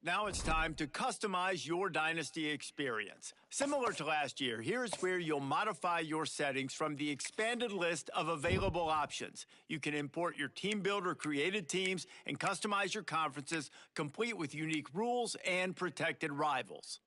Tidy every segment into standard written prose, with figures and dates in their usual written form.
Now it's time to customize your Dynasty experience. Similar to last year, here's where you'll modify your settings from the expanded list of available options. You can import your team builder created teams and customize your conferences, complete with unique rules and protected rivals.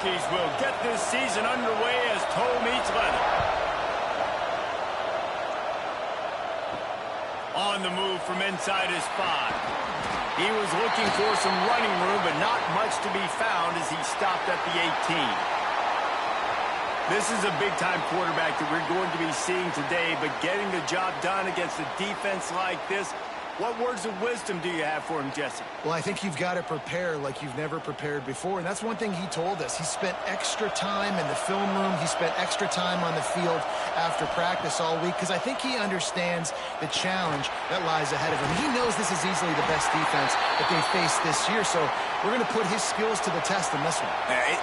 Hokies will get this season underway as toe meets leather. On the move from inside his 5. He was looking for some running room, but not much to be found as he stopped at the 18. This is a big-time quarterback that we're going to be seeing today, but getting the job done against a defense like this, what words of wisdom do you have for him, Jesse? Well, I think you've got to prepare like you've never prepared before, and that's one thing he told us. He spent extra time in the film room. He spent extra time on the field after practice all week because I think he understands the challenge that lies ahead of him. He knows this is easily the best defense that they faced this year, so we're going to put his skills to the test in this one.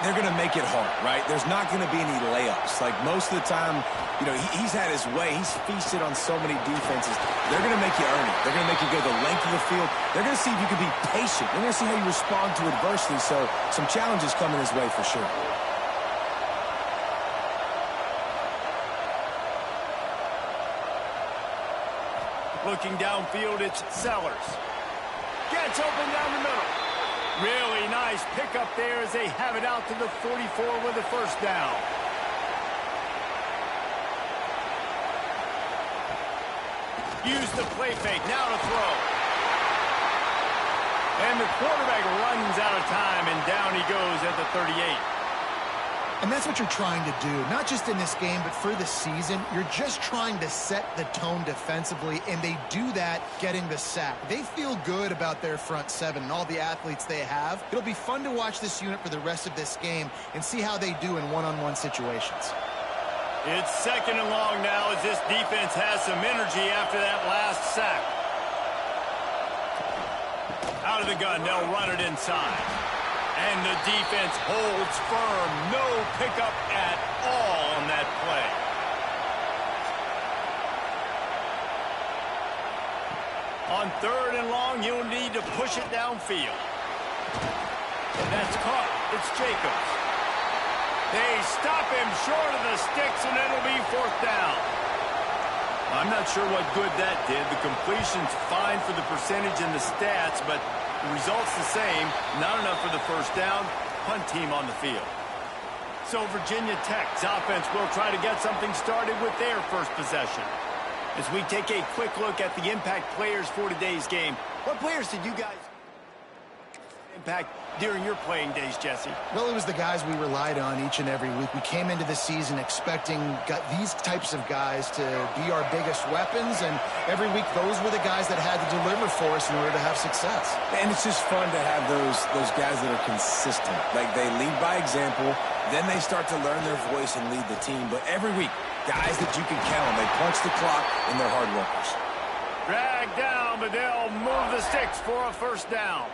They're going to make it hard, right? There's not going to be any layups. Like most of the time, you know, he's had his way. He's feasted on so many defenses. They're going to make you earn it. They're going to make you go the length of the field. They're going to see if you can be patient. They're going to see how you respond to adversity. So some challenges coming his way for sure. Looking downfield, it's Sellers. Gets open down the middle. Really nice pickup there as they have it out to the 44 with a first down. Use the play fake, now to throw. And the quarterback runs out of time, and down he goes at the 38. And that's what you're trying to do, not just in this game, but for the season. You're just trying to set the tone defensively, and they do that getting the sack. They feel good about their front 7 and all the athletes they have. It'll be fun to watch this unit for the rest of this game and see how they do in one-on-one situations. It's 2nd and long now as this defense has some energy after that last sack. Out of the gun, they'll run it inside. And the defense holds firm. No pickup at all on that play. On 3rd and long, you'll need to push it downfield. And that's caught. It's Jacobs. They stop him short of the sticks, and it'll be 4th down. I'm not sure what good that did. The completion's fine for the percentage and the stats, but the result's the same. Not enough for the first down. Punt team on the field. So Virginia Tech's offense will try to get something started with their first possession. As we take a quick look at the impact players for today's game, what players did you guys impact during your playing days, Jesse? Well, it was the guys we relied on each and every week. We came into the season expecting these types of guys to be our biggest weapons, and every week those were the guys that had to deliver for us in order to have success. And it's just fun to have those guys that are consistent. Like, they lead by example, then they start to learn their voice and lead the team. But every week, guys that you can count on, they punch the clock, and they're hard workers. Dragged down, but they'll move the sticks for a first down.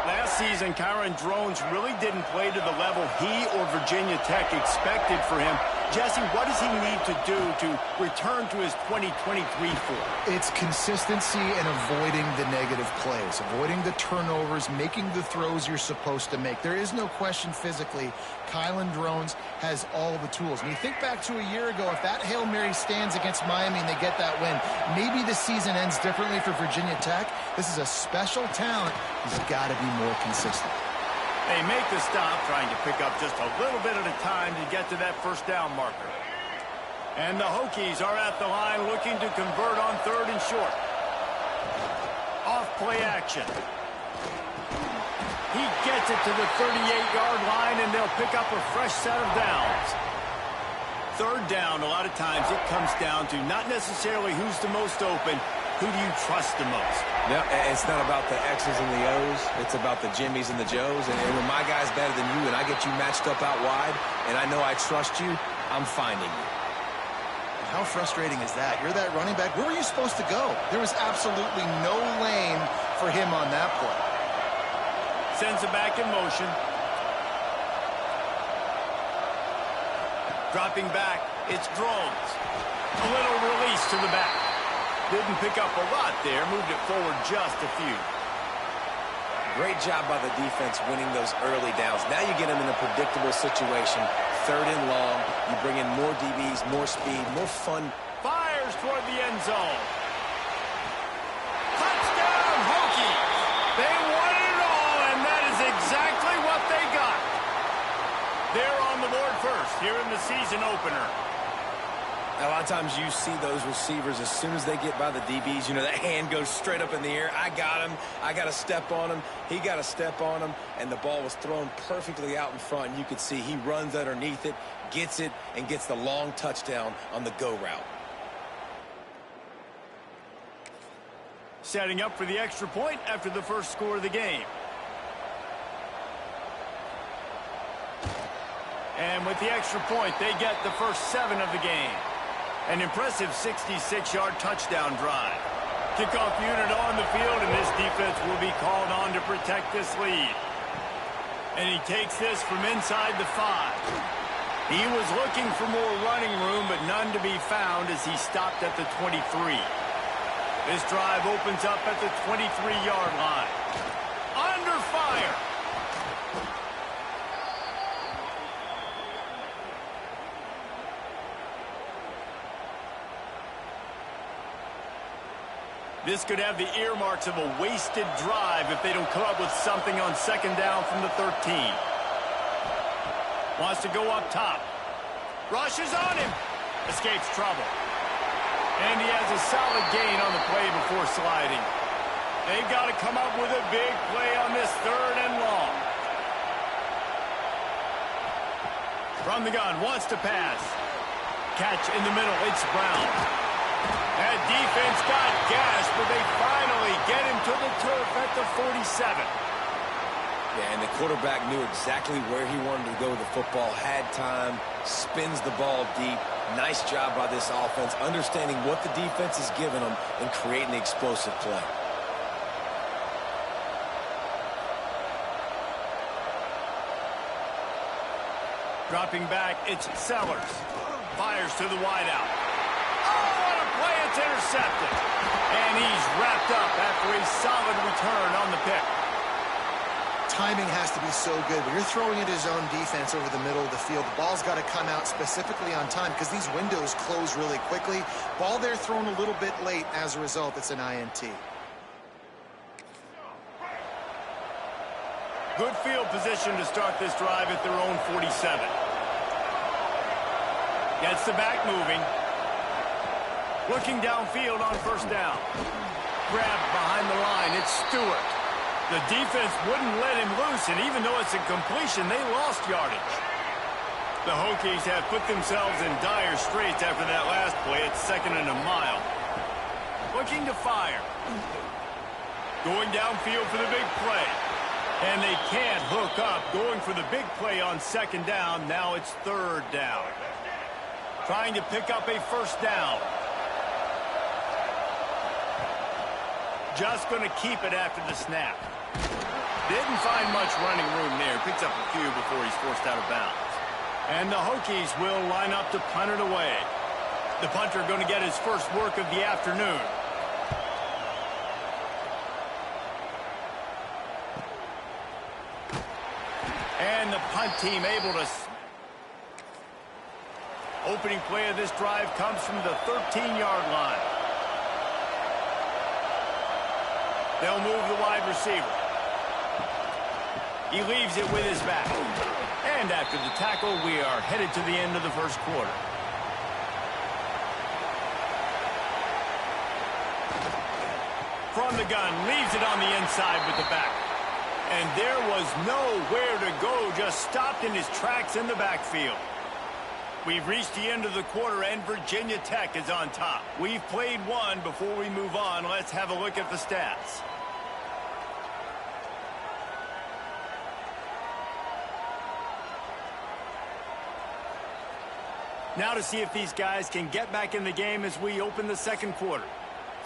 Last season, Kyron Drones really didn't play to the level he or Virginia Tech expected for him. Jesse, what does he need to do to return to his 2023 form? It's consistency and avoiding the negative plays, avoiding the turnovers, making the throws you're supposed to make. There is no question physically, Kyron Drones has all the tools. And you think back to a year ago, if that Hail Mary stands against Miami and they get that win, maybe the season ends differently for Virginia Tech. This is a special talent. He's got to be more consistent. They make the stop, trying to pick up just a little bit at a time to get to that first down marker. And the Hokies are at the line looking to convert on 3rd and short. Off play action. He gets it to the 38-yard line, and they'll pick up a fresh set of downs. 3rd down, a lot of times it comes down to not necessarily who's the most open, who do you trust the most? No, it's not about the X's and the O's. It's about the Jimmys and the Joes. And when my guy's better than you and I get you matched up out wide and I know I trust you, I'm finding you. How frustrating is that? You're that running back. Where were you supposed to go? There was absolutely no lane for him on that play. Sends it back in motion. Dropping back, it's Drones. A little release to the back. Didn't pick up a lot there, moved it forward just a few. Great job by the defense winning those early downs. Now you get them in a predictable situation. 3rd and long, you bring in more DBs, more speed, more fun. Fires toward the end zone. Touchdown, Hokies! They won it all, and that is exactly what they got. here in the season opener. A lot of times you see those receivers, as soon as they get by the DBs, you know, that hand goes straight up in the air. I got him. I got to step on him. He got to step on him. And the ball was thrown perfectly out in front. And you could see he runs underneath it, gets it, and gets the long touchdown on the go route. Setting up for the extra point after the first score of the game. And with the extra point, they get the first 7 of the game. An impressive 66-yard touchdown drive. Kickoff unit on the field, and this defense will be called on to protect this lead. And he takes this from inside the 5. He was looking for more running room, but none to be found as he stopped at the 23. This drive opens up at the 23-yard line. Under fire. This could have the earmarks of a wasted drive if they don't come up with something on second down from the 13. Wants to go up top. Rushes on him. Escapes trouble. And he has a solid gain on the play before sliding. They've got to come up with a big play on this 3rd and long. From the gun, wants to pass. Catch in the middle, it's Brown. That defense got gashed, but they finally get him to the turf at the 47. Yeah, and the quarterback knew exactly where he wanted to go with the football, had time, spins the ball deep. Nice job by this offense, understanding what the defense is giving them and creating the explosive play. Dropping back, it's Sellers. Fires to the wideout. Oh, what a play, it's intercepted. And he's wrapped up after a solid return on the pick. Timing has to be so good. When you're throwing at his own defense over the middle of the field, the ball's got to come out specifically on time because these windows close really quickly. Ball there thrown a little bit late. As a result, it's an INT. Good field position to start this drive at their own 47. Gets the back moving. Looking downfield on first down. Grabbed behind the line. It's Stewart. The defense wouldn't let him loose, and even though it's a completion, they lost yardage. The Hokies have put themselves in dire straits after that last play. It's 2nd and a mile. Looking to fire. Going downfield for the big play. And they can't hook up. Going for the big play on 2nd down. Now it's 3rd down. Trying to pick up a first down. Just going to keep it after the snap. Didn't find much running room there. Picks up a few before he's forced out of bounds. And the Hokies will line up to punt it away. The punter going to get his first work of the afternoon. And the punt team able to... Opening play of this drive comes from the 13-yard line. They'll move the wide receiver. He leaves it with his back. And after the tackle, we are headed to the end of the first quarter. From the gun, leaves it on the inside with the back. And there was nowhere to go, just stopped in his tracks in the backfield. We've reached the end of the quarter, and Virginia Tech is on top. We've played one. Before we move on, let's have a look at the stats. Now to see if these guys can get back in the game as we open the second quarter.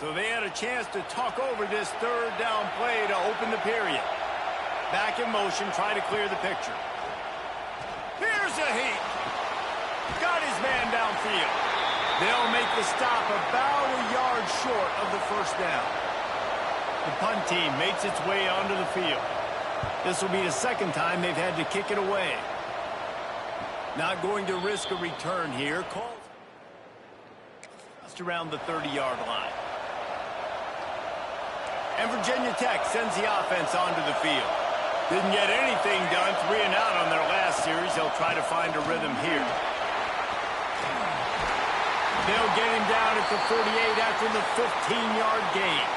So they had a chance to talk over this 3rd down play to open the period. Back in motion, try to clear the picture. Here's a heat. Got his man downfield. They'll make the stop about a yard short of the first down. The punt team makes its way onto the field. This will be the 2nd time they've had to kick it away. Not going to risk a return here. Calls just around the 30-yard line. And Virginia Tech sends the offense onto the field. Didn't get anything done. 3 and out on their last series. They'll try to find a rhythm here. They'll get him down at the 48 after the 15-yard gain.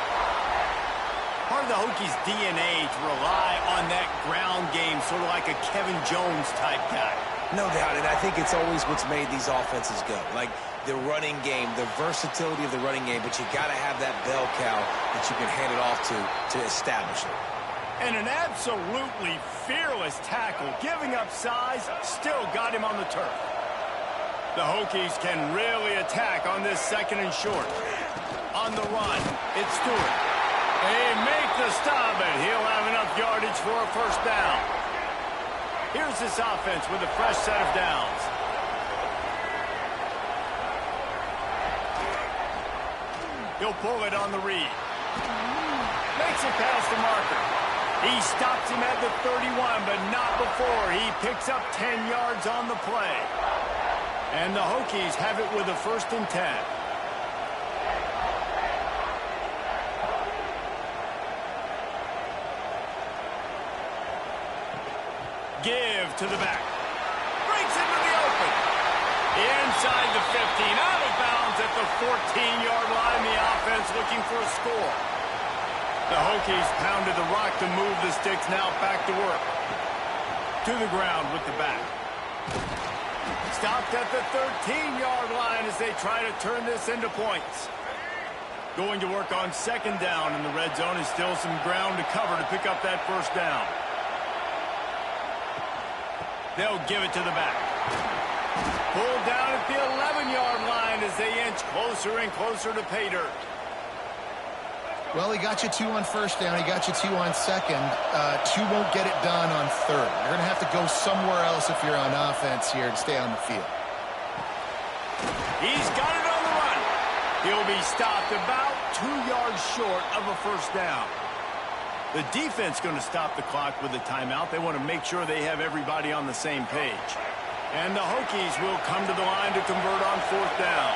Part of the Hokies' DNA to rely on that ground game, sort of like a Kevin Jones type guy. No doubt, and I think it's always what's made these offenses go. Like the running game, the versatility of the running game, but you got to have that bell cow that you can hand it off to establish it. And an absolutely fearless tackle, giving up size, still got him on the turf. The Hokies can really attack on this 2nd and short. On the run, it's Stewart. They make the stop, and he'll have enough yardage for a 1st down. Here's this offense with a fresh set of downs. He'll pull it on the read. Makes it past the marker. He stops him at the 31, but not before he picks up 10 yards on the play. And the Hokies have it with a 1st and 10. Give to the back. Breaks into the open. Inside the 15, out of bounds at the 14-yard line. The offense looking for a score. The Hokies pounded the rock to move the sticks, now back to work. To the ground with the back. Stopped at the 13-yard line as they try to turn this into points. Going to work on 2nd down in the red zone. Is still some ground to cover to pick up that 1st down. They'll give it to the back. Pulled down at the 11-yard line as they inch closer and closer to pay dirt. Well, he got you 2 on 1st down. He got you 2 on 2nd. 2 won't get it done on 3rd. You're going to have to go somewhere else if you're on offense here to stay on the field. He's got it on the run. He'll be stopped about 2 yards short of a 1st down. The defense going to stop the clock with a timeout. They want to make sure they have everybody on the same page. And the Hokies will come to the line to convert on 4th down.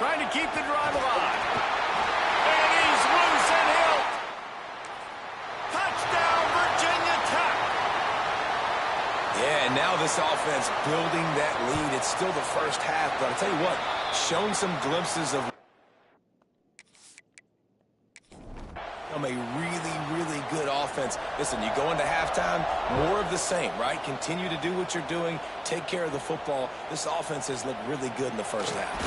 Trying to keep the drive alive. And he's loose and hit. Touchdown, Virginia Tech. Yeah, and now this offense building that lead. It's still the 1st half, but I'll tell you what, showing some glimpses of a really good offense. Listen, you go into halftime, more of the same, right? Continue to do what you're doing, take care of the football. This offense has looked really good in the 1st half.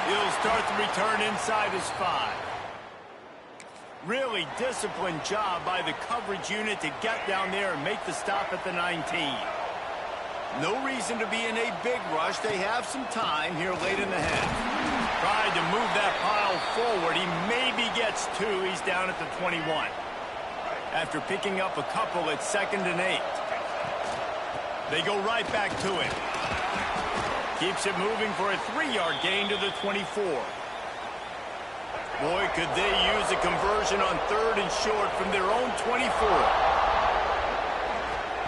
He'll start the return inside his 5. Really disciplined job by the coverage unit to get down there and make the stop at the 19. No reason to be in a big rush. They have some time here late in the half. Tried to move that pile forward. He maybe gets 2. He's down at the 21. After picking up a couple at 2nd and 8. They go right back to it. Keeps it moving for a 3-yard gain to the 24. Boy, could they use a conversion on 3rd and short from their own 24.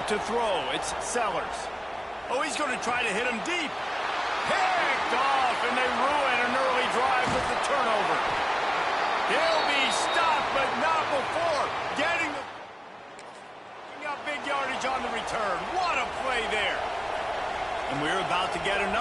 To throw, it's Sellers. Oh, he's going to try to hit him deep. Picked off, and they ruin an early drive with the turnover. He'll be stopped, but not before getting up big yardage on the return. What a play there. And we're about to get another.